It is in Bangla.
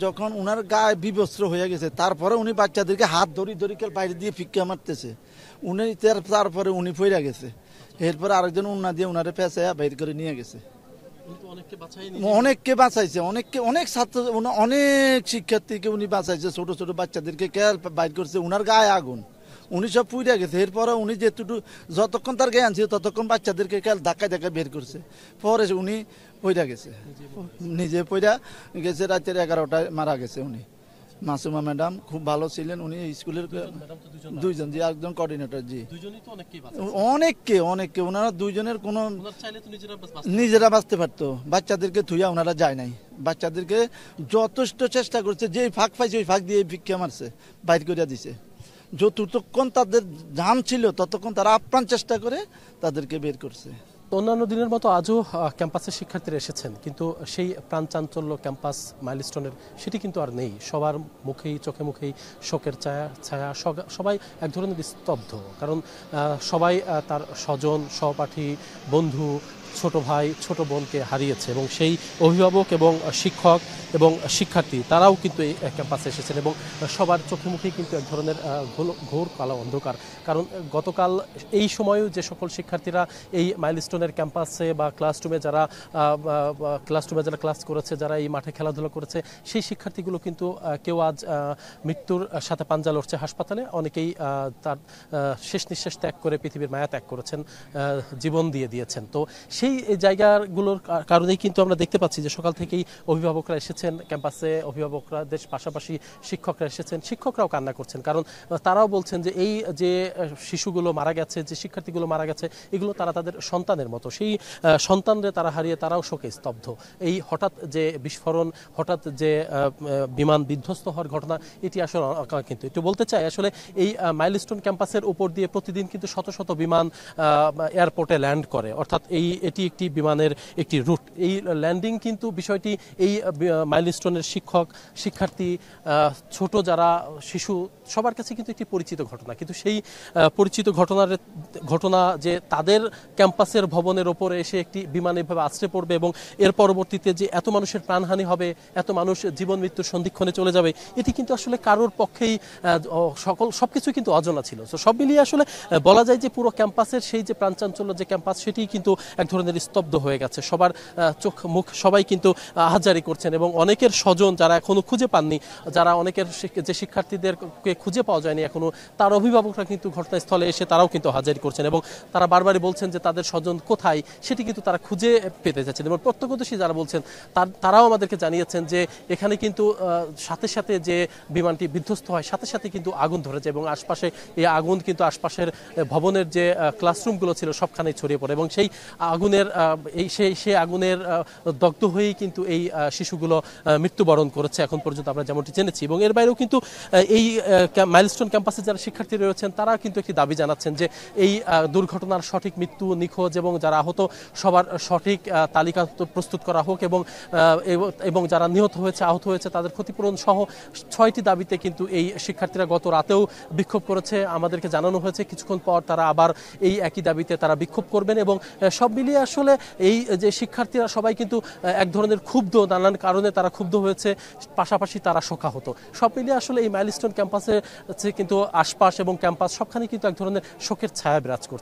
যখন উনার গায়ে বিবস্ত্র হয়ে গেছে তারপরে উনি বাচ্চাদেরকে হাত ধরি বাইরে দিয়ে ফিক্কা মারতেছে। উনি তারপরে উনি পইরা গেছে, এরপরে আরেকজন উন্না দিয়ে উনারে পেঁচাইয়া বাইর করে নিয়ে গেছে। অনেককে বাঁচাইছে, অনেক ছাত্র, অনেক শিক্ষার্থীকে উনি বাঁচাইছে, ছোট ছোট বাচ্চাদেরকে বাইর করছে। উনার গায়ে আগুন, উনি সব পুইরা গেছে। এরপরে উনি যতক্ষণ তার জ্ঞান ছিল ততক্ষণ বাচ্চাদেরকে ধাক্কায় বের করছে। পরে উনি পইরা গেছে, নিজে পইরা গেছে। রাতের 11টায় মারা গেছে উনি। মাসুমা ম্যাডাম খুব ভালো ছিলেন, উনি স্কুলের দুইজন, জি, একজন কোঅর্ডিনেটর, জি। অনেককে ওনারা দুইজনের কোনো নিজেরা বাঁচতে পারতো, বাচ্চাদেরকে থুইয়া ওনারা যায় নাই। বাচ্চাদেরকে যথেষ্ট চেষ্টা করছে, যে ফাঁক পাইছে ওই ফাঁক দিয়ে ভিক্ষা মারছে, বাইর করিয়া দিছে। যতক্ষণ তাদের জাম ছিল ততক্ষণ তারা আপ্রাণ চেষ্টা করে তাদেরকে বের করছে। অন্যান্য দিনের মতো আজও ক্যাম্পাসের শিক্ষার্থীরা এসেছেন, কিন্তু সেই প্রাণচাঞ্চল্য ক্যাম্পাস মাইলস্টোনের সেটি কিন্তু আর নেই। সবার মুখেই, চোখে মুখেই শোকের ছায়া। সবাই এক ধরনের স্তব্ধ, কারণ সবাই তার স্বজন, সহপাঠী, বন্ধু, ছোট ভাই, ছোট বোনকে হারিয়েছে, এবং সেই অভিভাবক এবং শিক্ষক এবং শিক্ষার্থী তারাও কিন্তু এই ক্যাম্পাসে এসেছেন, এবং সবার চোখে মুখেই কিন্তু এক ধরনের ঘোর কালো অন্ধকার। কারণ গতকাল এই সময়ও যে সকল শিক্ষার্থীরা এই মাইলস্টোনের ক্যাম্পাসে বা ক্লাসরুমে যারা ক্লাস করেছে, যারা এই মাঠে খেলাধুলা করেছে, সেই শিক্ষার্থীগুলো কিন্তু কেউ আজ মৃত্যুর সাথে পাঞ্জা লড়ছে হাসপাতালে। অনেকেই তার শেষ নিঃশ্বাস ত্যাগ করে পৃথিবীর মায়া ত্যাগ করেছেন, জীবন দিয়েছেন। তো সেই জায়গাগুলোর কারণেই কিন্তু আমরা দেখতে পাচ্ছি যে সকাল থেকেই অভিভাবকরা এসেছেন ক্যাম্পাসে, অভিভাবকরাদের পাশাপাশি শিক্ষকরা এসেছেন। শিক্ষকরাও কান্না করছেন, কারণ তারাও বলছেন যে এই যে শিশুগুলো মারা গেছে, যে শিক্ষার্থীগুলো মারা গেছে, এগুলো তারা তাদের সন্তানের মতো। সেই সন্তানদের তারা হারিয়ে তারাও শোকে স্তব্ধ। এই হঠাৎ যে বিস্ফোরণ, হঠাৎ যে বিমান বিধ্বস্ত হওয়ার ঘটনা, এটি আসলে কিন্তু একটু বলতে চাই, আসলে এই মাইলস্টোন ক্যাম্পাসের উপর দিয়ে প্রতিদিন কিন্তু শত শত বিমান এয়ারপোর্টে ল্যান্ড করে, অর্থাৎ এটি একটি বিমানের একটি রুট। এই ল্যান্ডিং কিন্তু বিষয়টি এই মাইলস্টোনের শিক্ষক, শিক্ষার্থী, ছোট যারা শিশু, সবার কাছে কিন্তু একটি পরিচিত ঘটনা। কিন্তু সেই পরিচিত ঘটনা যে তাদের ক্যাম্পাসের ভবনের ওপরে এসে একটি বিমান এভাবে আছড়ে পড়বে, এবং এর পরবর্তীতে যে এত মানুষের প্রাণহানি হবে, এত মানুষ জীবন মৃত্যুর সন্ধিক্ষণে চলে যাবে, এটি কিন্তু আসলে কারোর পক্ষেই সবকিছু কিন্তু অজানা ছিল। তো সব মিলিয়ে আসলে বলা যায় যে পুরো ক্যাম্পাসের সেই যে প্রাণচাঞ্চল্য যে ক্যাম্পাস, সেটি কিন্তু এক ধরনের স্তব্ধ হয়ে গেছে। সবার চোখ মুখ সবাই কিন্তু আহাজারি করছেন, এবং অনেকের স্বজন যারা এখনো খুঁজে পাননি, যারা অনেকের যে শিক্ষার্থীদেরকে খুঁজে পাওয়া যায়নি এখনো, তার অভিভাবকরা কিন্তু ঘটনাস্থলে এসে তারাও কিন্তু হাজারি করছেন, এবং তারা বারবারই বলছেন যে তাদের স্বজন কোথায় সেটি কিন্তু তারা খুঁজে পেতে যাচ্ছেন। এবং প্রত্যক্ষদর্শী যারা বলছেন তারাও আমাদেরকে জানিয়েছেন যে এখানে কিন্তু সাথে সাথে যে বিমানটি বিধ্বস্ত হয়, সাথে সাথে কিন্তু আগুন ধরে যায়, এবং আশপাশে এই আগুন কিন্তু আশপাশের ভবনের যে ক্লাসরুমগুলো ছিল সবখানেই ছড়িয়ে পড়ে, এবং সেই আগুনের দগ্ধ হয়েই কিন্তু এই শিশুগুলো মৃত্যুবরণ করেছে এখন পর্যন্ত আমরা যেমনটি জেনেছি। এবং এর বাইরেও কিন্তু এই মাইলস্টোন ক্যাম্পাসে যারা শিক্ষার্থী রয়েছেন তারা কিন্তু একটি দাবি জানাচ্ছেন যে এই দুর্ঘটনার সঠিক মৃত্যু, নিখোঁজ এবং যারা আহত সবার সঠিক তালিকা প্রস্তুত করা হোক, এবং যারা নিহত হয়েছে, আহত হয়েছে, তাদের ক্ষতিপূরণ সহ 6টি দাবিতে কিন্তু এই শিক্ষার্থীরা গত রাতেও বিক্ষোভ করেছে। আমাদেরকে জানানো হয়েছে কিছুক্ষণ পর তারা আবার এই একই দাবিতে তারা বিক্ষোভ করবেন। এবং সব মিলিয়ে আসলে এই যে শিক্ষার্থীরা সবাই কিন্তু এক ধরনের ক্ষুব্ধ, নানান কারণে তারা ক্ষুব্ধ হয়েছে, পাশাপাশি তারা শোকাহত। সব মিলিয়ে আসলে এই মাইলস্টোন ক্যাম্পাসে কিন্তু আশপাশ এবং ক্যাম্পাস সবখানে কিন্তু এক ধরনের শোকের ছায়া বিরাজ করছে।